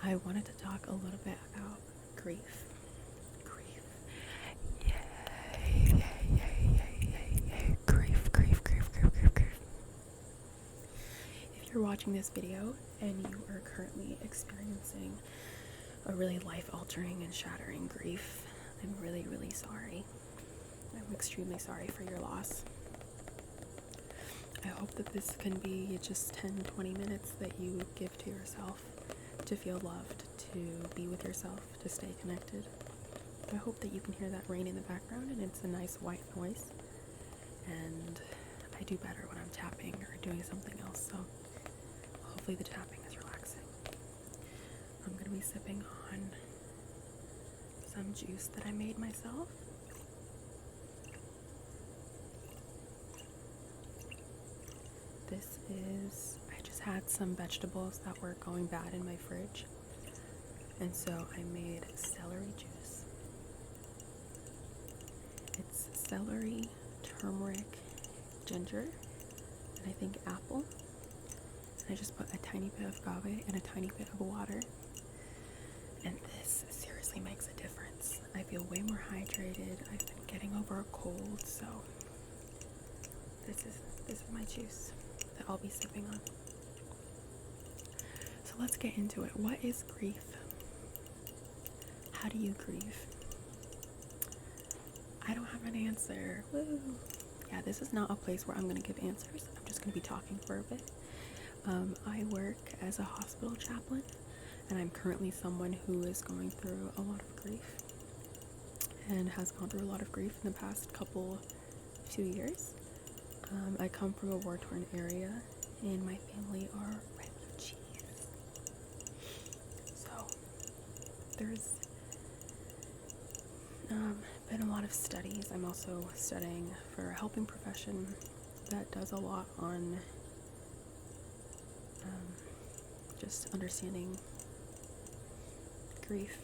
I wanted to talk a little bit about grief. Grief. Yay, yay, yay, yay, yay, yay. Grief, grief, grief, grief, grief, grief. If you're watching this video and you are currently experiencing a really life-altering and shattering grief, I'm really, really sorry. I'm extremely sorry for your loss. I hope that this can be just 10-20 minutes that you give to yourself to feel loved, to be with yourself, to stay connected. I hope that you can hear that rain in the background and it's a nice white noise. And I do better when I'm tapping or doing something else, so hopefully the tapping is relaxing. I'm going to be sipping on some juice that I made myself. This is, I just had some vegetables that were going bad in my fridge, and so I made celery juice. It's celery, turmeric, ginger, and I think apple. And I just put a tiny bit of agave and a tiny bit of water, and this seriously makes a difference. I feel way more hydrated. I've been getting over a cold, so this is my juice that I'll be sipping on. So let's get into it. What is grief? How do you grieve? I don't have an answer. Woo! Yeah, this is not a place where I'm going to give answers. I'm just going to be talking for a bit. I work as a hospital chaplain, and I'm currently someone who is going through a lot of grief and has gone through a lot of grief in the past few years. I come from a war-torn area, and my family are refugees. So there's been a lot of studies. I'm also studying for a helping profession that does a lot on just understanding grief,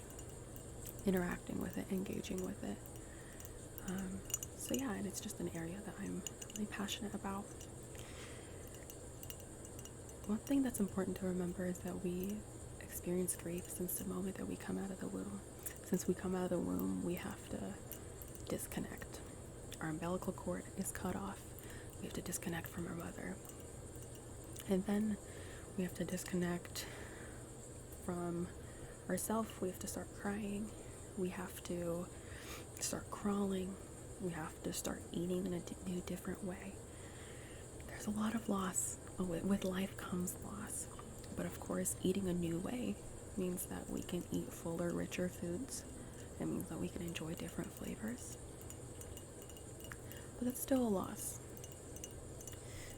interacting with it, engaging with it. So yeah, and it's just an area that I'm really passionate about. One thing that's important to remember is that we experience grief since the moment that we come out of the womb. Since we come out of the womb, we have to disconnect. Our umbilical cord is cut off. We have to disconnect from our mother. And then we have to disconnect from ourselves. We have to start crying. We have to start crawling. We have to start eating in a new, different way. There's a lot of loss. With life comes loss. But of course, eating a new way means that we can eat fuller, richer foods. It means that we can enjoy different flavors. But it's still a loss.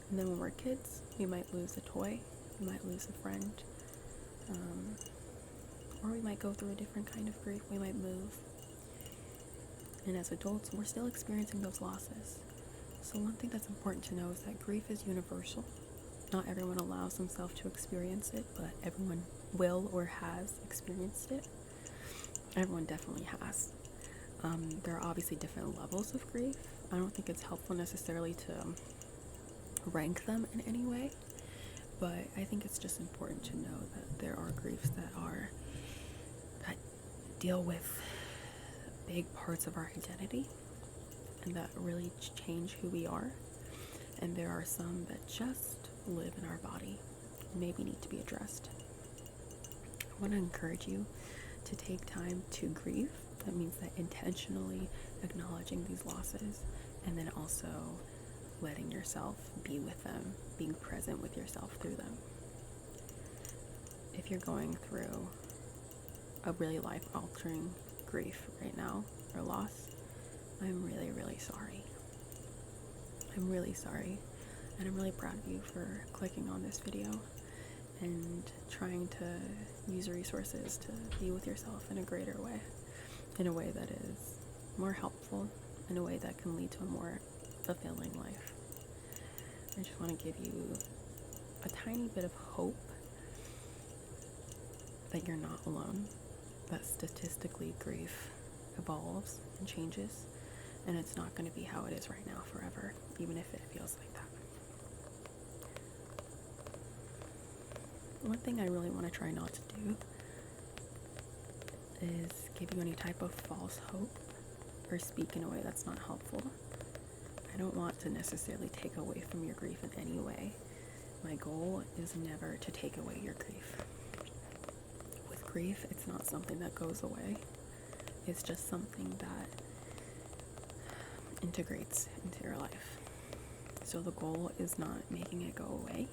And then when we're kids, we might lose a toy. We might lose a friend. Or we might go through a different kind of grief. We might move. And as adults, we're still experiencing those losses. So one thing that's important to know is that grief is universal. Not everyone allows themselves to experience it, but everyone will or has experienced it. Everyone definitely has. There are obviously different levels of grief. I don't think it's helpful necessarily to rank them in any way, but I think it's just important to know that there are griefs that deal with big parts of our identity and that really change who we are, and there are some that just live in our body, maybe need to be addressed. I want to encourage you to take time to grieve. That means that intentionally acknowledging these losses, and then also letting yourself be with them, being present with yourself through them. If you're going through a really life-altering grief right now, or loss, I'm really, really sorry. I'm really sorry, and I'm really proud of you for clicking on this video and trying to use resources to be with yourself in a greater way, in a way that is more helpful, in a way that can lead to a more fulfilling life. I just want to give you a tiny bit of hope that you're not alone, that statistically grief evolves and changes, and it's not going to be how it is right now forever, even if it feels like that. One thing I really want to try not to do is give you any type of false hope or speak in a way that's not helpful. I don't want to necessarily take away from your grief in any way. My goal is never to take away your grief. With grief, it's not something that goes away. It's just something that integrates into your life. So the goal is not making it go away.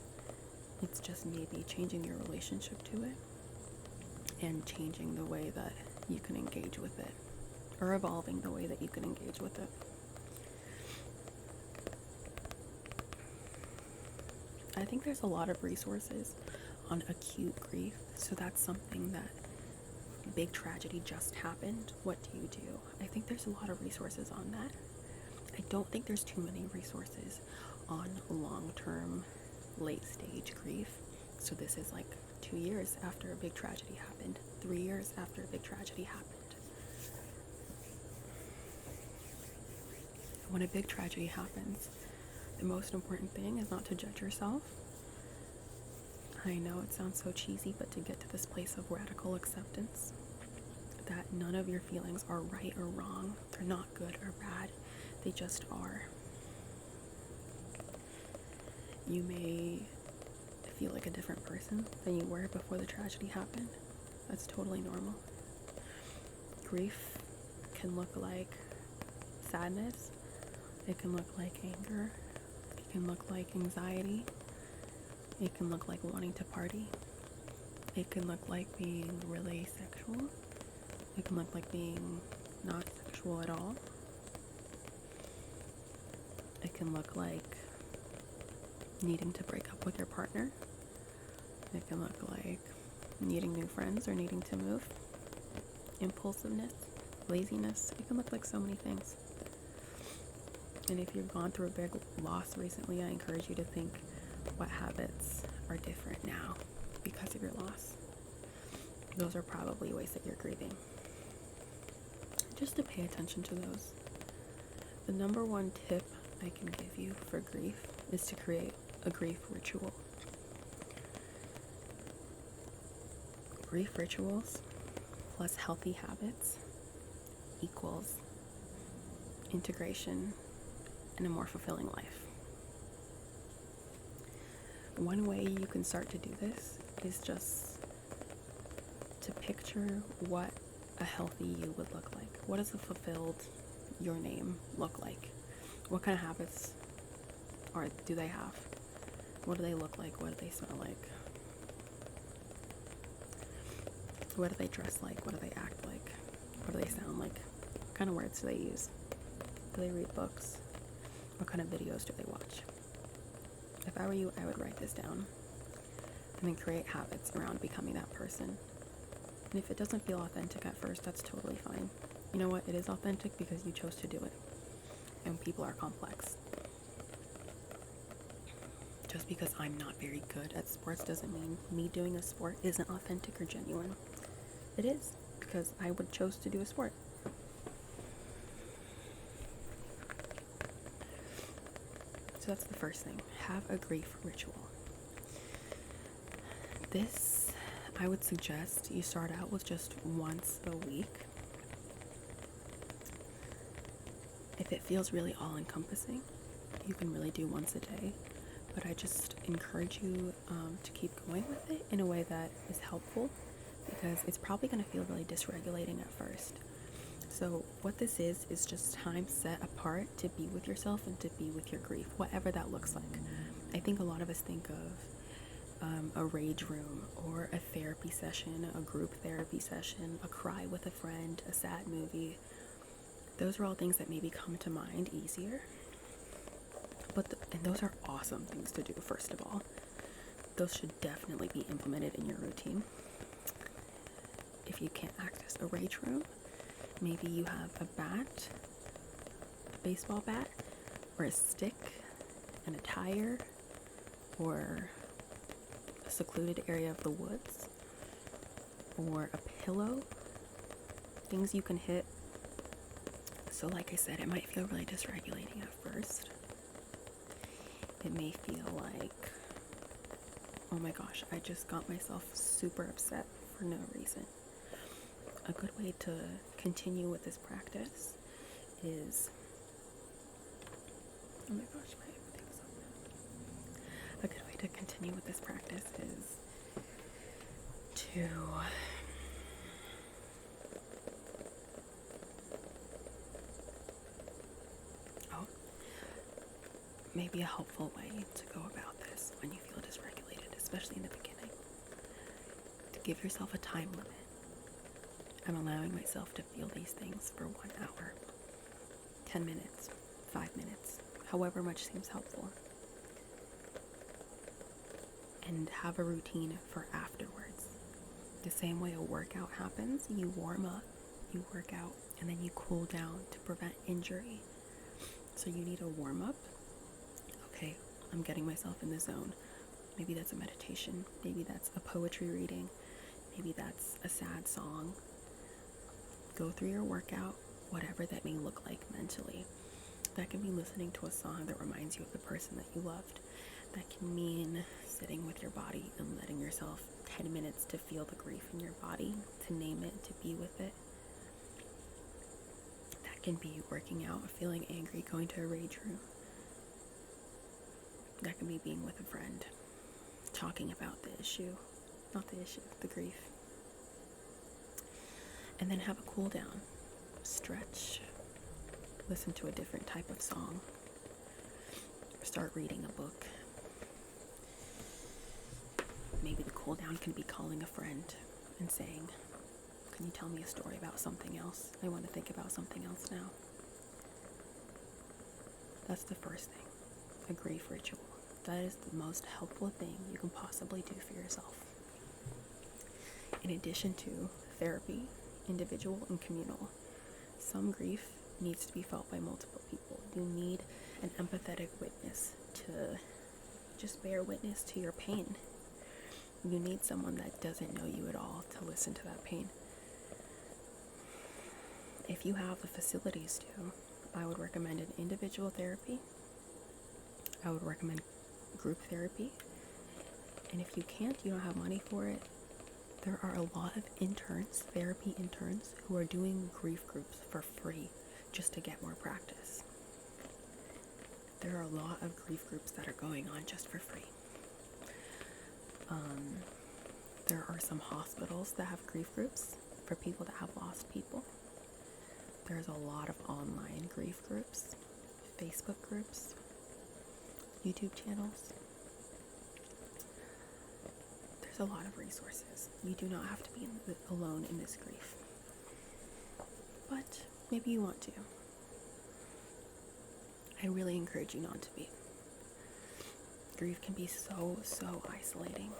It's just maybe changing your relationship to it and changing the way that you can engage with it, or evolving the way that you can engage with it. I think there's a lot of resources on acute grief. So that's something that big tragedy just happened. What do you do? I think there's a lot of resources on that. I don't think there's too many resources on long-term, late-stage grief. So this is like 2 years after a big tragedy happened, 3 years after a big tragedy happened. When a big tragedy happens, the most important thing is not to judge yourself. I know it sounds so cheesy, but to get to this place of radical acceptance, that none of your feelings are right or wrong. They're not good or bad. They just are. You may feel like a different person than you were before the tragedy happened. That's totally normal. Grief can look like sadness. It can look like anger. It can look like anxiety. It can look like wanting to party. It can look like being really sexual. It can look like being not sexual at all. It can look like needing to break up with your partner. It can look like needing new friends or needing to move. Impulsiveness, laziness. It can look like so many things. And if you've gone through a big loss recently, I encourage you to think what habits are different now because of your loss. Those are probably ways that you're grieving. Just to pay attention to those. The number one tip I can give you for grief is to create a grief ritual. Grief rituals plus healthy habits equals integration and a more fulfilling life. One way you can start to do this is just to picture what a healthy you would look like. What does a fulfilled your name look like? What kind of habits do they have? What do they look like? What do they smell like? What do they dress like? What do they act like? What do they sound like? What kind of words do they use? Do they read books? What kind of videos do they watch? If I were you, I would write this down and then create habits around becoming that person. And if it doesn't feel authentic at first, that's totally fine. You know what? It is authentic because you chose to do it. And people are complex. Just because I'm not very good at sports doesn't mean me doing a sport isn't authentic or genuine. It is, because I would chose to do a sport. So that's the first thing. Have a grief ritual. This, I would suggest you start out with just once a week. If it feels really all-encompassing, you can really do once a day. But I just encourage you to keep going with it in a way that is helpful, because it's probably going to feel really dysregulating at first. So what this is just time set apart to be with yourself and to be with your grief, whatever that looks like. I think a lot of us think of a rage room or a therapy session, a group therapy session, a cry with a friend, a sad movie. Those are all things that maybe come to mind easier. And those are awesome things to do, first of all. Those should definitely be implemented in your routine. If you can't access a rage room, maybe you have a bat, a baseball bat, or a stick, and a tire, or a secluded area of the woods, or a pillow, things you can hit. So like I said, it might feel really dysregulating at first. It may feel like, oh my gosh, I just got myself super upset for no reason. a good way to continue with this practice is, oh my gosh, my thing's open. A good way to continue with this practice is to maybe a helpful way to go about this when you feel dysregulated, especially in the beginning, to give yourself a time limit. I'm allowing myself to feel these things for 1 hour, 10 minutes, 5 minutes, however much seems helpful. And have a routine for afterwards. The same way a workout happens, you warm up, you work out, and then you cool down to prevent injury. So you need a warm up. Okay, I'm getting myself in the zone. Maybe that's a meditation. Maybe that's a poetry reading. Maybe that's a sad song. Go through your workout, whatever that may look like mentally. That can be listening to a song that reminds you of the person that you loved. That can mean sitting with your body and letting yourself 10 minutes to feel the grief in your body, to name it, to be with it. That can be working out, feeling angry, going to a rage room. That can be being with a friend, talking about the issue, not the issue, the grief. And then have a cool down, stretch, listen to a different type of song, start reading a book. Maybe the cool down can be calling a friend and saying, can you tell me a story about something else? I want to think about something else now. That's the first thing, a grief ritual. That is the most helpful thing you can possibly do for yourself. In addition to therapy, individual and communal, some grief needs to be felt by multiple people. You need an empathetic witness to just bear witness to your pain. You need someone that doesn't know you at all to listen to that pain. If you have the facilities to, I would recommend an individual therapy. I would recommend group therapy. And if you can't, you don't have money for it, there are a lot of interns, therapy interns, who are doing grief groups for free just to get more practice. There are a lot of grief groups that are going on just for free. There are some hospitals that have grief groups for people that have lost people. There's a lot of online grief groups, Facebook groups, YouTube channels. There's a lot of resources. You do not have to be alone in this grief. But maybe you want to. I really encourage you not to be. Grief can be so isolating.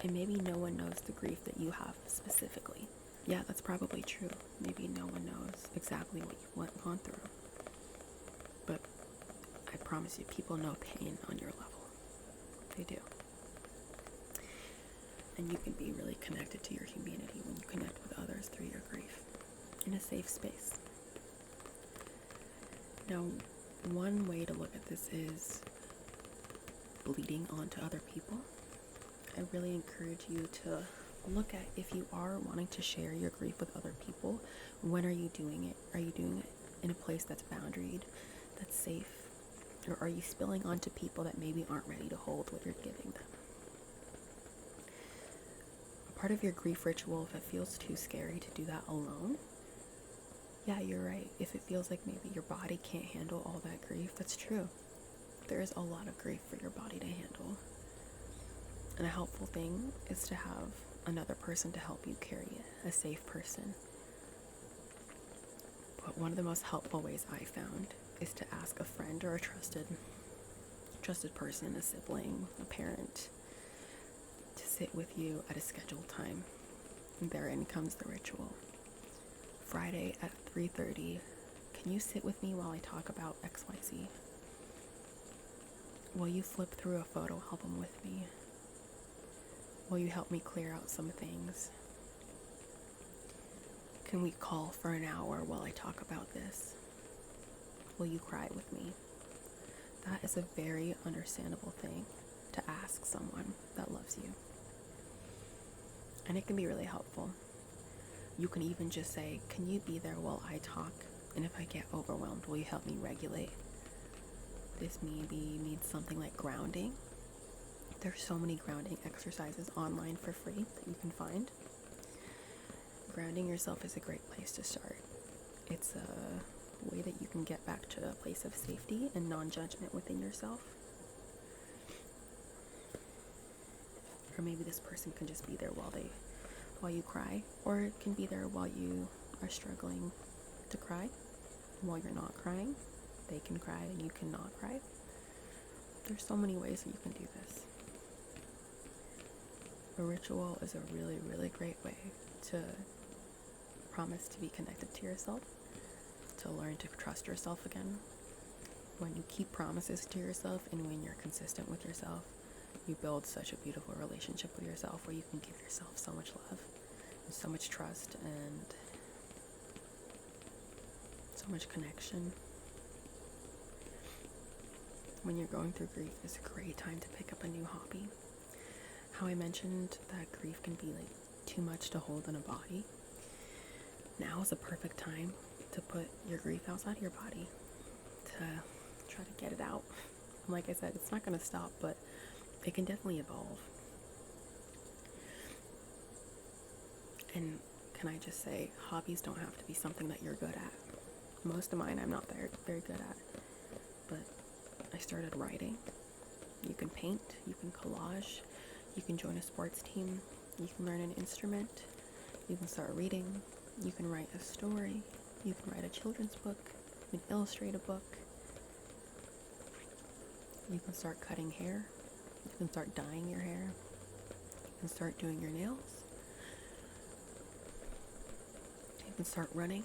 And maybe no one knows the grief that you have specifically. Yeah, that's probably true. Maybe no one knows exactly what you've gone through. But I promise you, people know pain on your level. They do. And you can be really connected to your humanity when you connect with others through your grief in a safe space. Now, one way to look at this is bleeding onto other people. I really encourage you to look at, if you are wanting to share your grief with other people, when are you doing it? Are you doing it in a place that's boundaried, that's safe? Or are you spilling onto people that maybe aren't ready to hold what you're giving them? Part of your grief ritual, if it feels too scary to do that alone, yeah, you're right. If it feels like maybe your body can't handle all that grief, that's true. There is a lot of grief for your body to handle. And a helpful thing is to have another person to help you carry it, a safe person. But one of the most helpful ways I found is to ask a friend or a trusted person, a sibling, a parent, to sit with you at a scheduled time. And therein comes the ritual. Friday at 3:30, can you sit with me while I talk about XYZ? Will you flip through a photo album with me? Will you help me clear out some things? Can we call for an hour while I talk about this? Will you cry with me? That is a very understandable thing to ask someone that loves you. And it can be really helpful. You can even just say, can you be there while I talk? And if I get overwhelmed, will you help me regulate? This maybe needs something like grounding. There's so many grounding exercises online for free that you can find. Grounding yourself is a great place to start. It's a way that you can get back to a place of safety and non-judgment within yourself. Or maybe this person can just be there while you cry, or it can be there while you are struggling to cry. While you're not crying, they can cry and you cannot cry. There's so many ways that you can do this. A ritual is a really, really great way to promise to be connected to yourself, to learn to trust yourself again. When you keep promises to yourself and when you're consistent with yourself, you build such a beautiful relationship with yourself where you can give yourself so much love and so much trust and so much connection. When you're going through grief, it's a great time to pick up a new hobby. How I mentioned that grief can be like too much to hold in a body. Now is the perfect time to put your grief outside of your body, to try to get it out. And like I said, it's not going to stop, but it can definitely evolve. And can I just say, hobbies don't have to be something that you're good at. Most of mine I'm not very good at, but I started writing. You can paint, you can collage, you can join a sports team, you can learn an instrument, you can start reading, you can write a story, you can write a children's book, you can illustrate a book, you can start cutting hair, you can start dyeing your hair, you can start doing your nails, you can start running,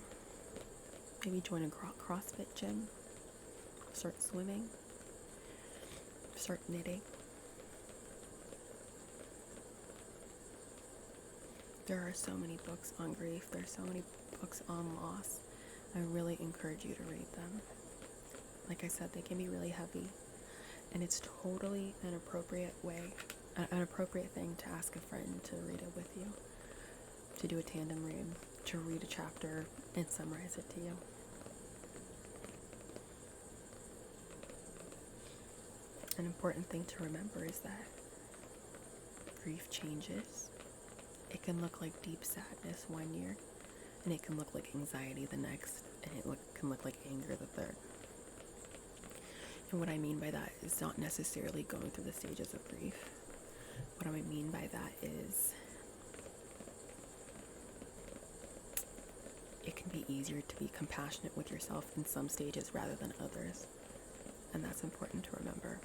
maybe join a CrossFit gym, start swimming, start knitting. There are so many books on grief, there's so many books on loss. I really encourage you to read them. Like I said, they can be really heavy, and it's totally an appropriate thing to ask a friend to read it with you, to do a tandem read, to read a chapter and summarize it to you. An important thing to remember is that grief changes. It can look like deep sadness one year, and it can look like anxiety the next, and it can look like anger the third. And what I mean by that is not necessarily going through the stages of grief. What I mean by that is it can be easier to be compassionate with yourself in some stages rather than others, and that's important to remember.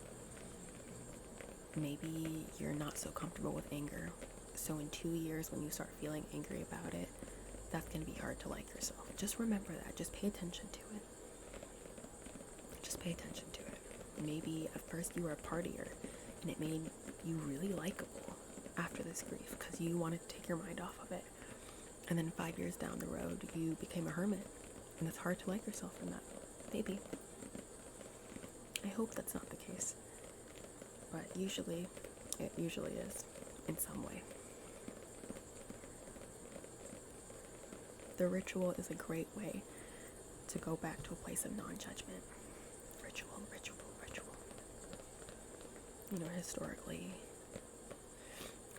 Maybe you're not so comfortable with anger, so in 2 years when you start feeling angry about it, that's going to be hard to like yourself. Just remember that. Just pay attention to it. Just pay attention to it. Maybe at first you were a partier and it made you really likable after this grief because you wanted to take your mind off of it. And then 5 years down the road, you became a hermit, and it's hard to like yourself in that. Maybe. I hope that's not the case. But it usually is in some way. The ritual is a great way to go back to a place of non-judgment. Ritual. You know, historically,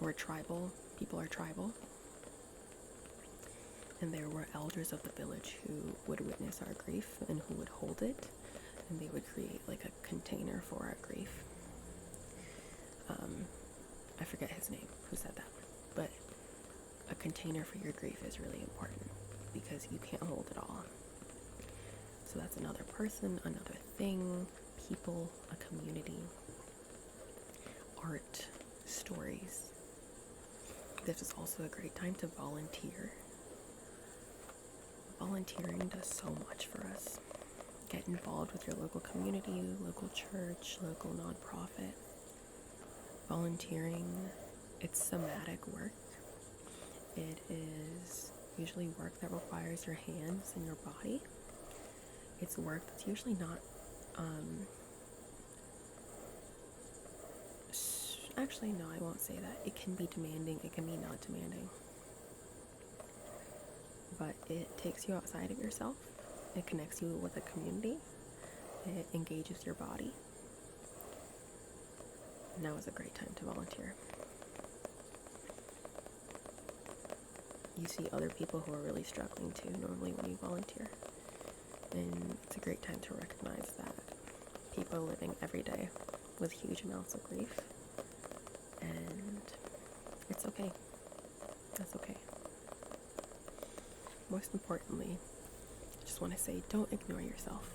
we're tribal. People are tribal. And there were elders of the village who would witness our grief and who would hold it. And they would create like a container for our grief. I forget his name, who said that. But a container for your grief is really important because you can't hold it all. So that's another person, another thing, people, a community, art, stories. This is also a great time to volunteer. Volunteering does so much for us. Get involved with your local community, local church, local nonprofit. Volunteering, it's somatic work. It is usually work that requires your hands and your body. It's work that's usually not, actually no, I won't say that. It can be demanding, it can be not demanding. but it takes you outside of yourself. It connects you with a community. It engages your body. Now is a great time to volunteer. You see other people who are really struggling too, normally when you volunteer. And it's a great time to recognize that people are living every day with huge amounts of grief. And it's okay. That's okay. Most importantly, I just want to say, don't ignore yourself.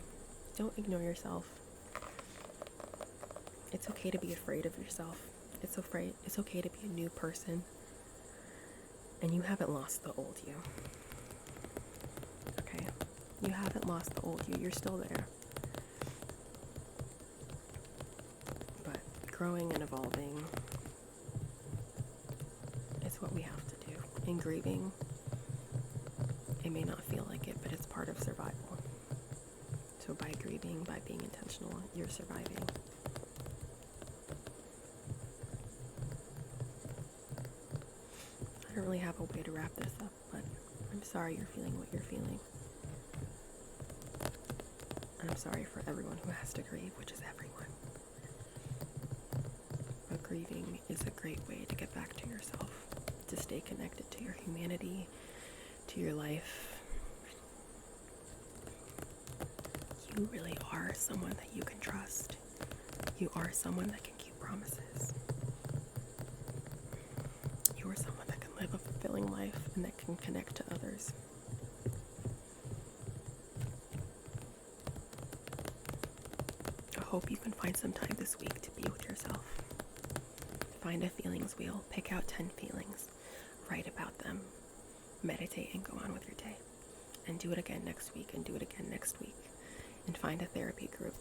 Don't ignore yourself. It's okay to be afraid of yourself. It's okay to be a new person. And you haven't lost the old you. Okay? You haven't lost the old you. You're still there. But growing and evolving is what we have to do. And grieving, it may not feel like it, but it's part of survival. So by grieving, by being intentional, you're surviving. I don't really have a way to wrap this up, but I'm sorry you're feeling what you're feeling. And I'm sorry for everyone who has to grieve, which is everyone. But grieving is a great way to get back to yourself, to stay connected to your humanity, to your life. You really are someone that you can trust. You are someone that can keep promises. You are someone that can live a fulfilling life and that can connect to others. I hope you can find some time this week to be with yourself. Find a feelings wheel, pick out 10 feelings, write about them, meditate and go on with your day. And do it again next week and do it again next week. And find a therapy group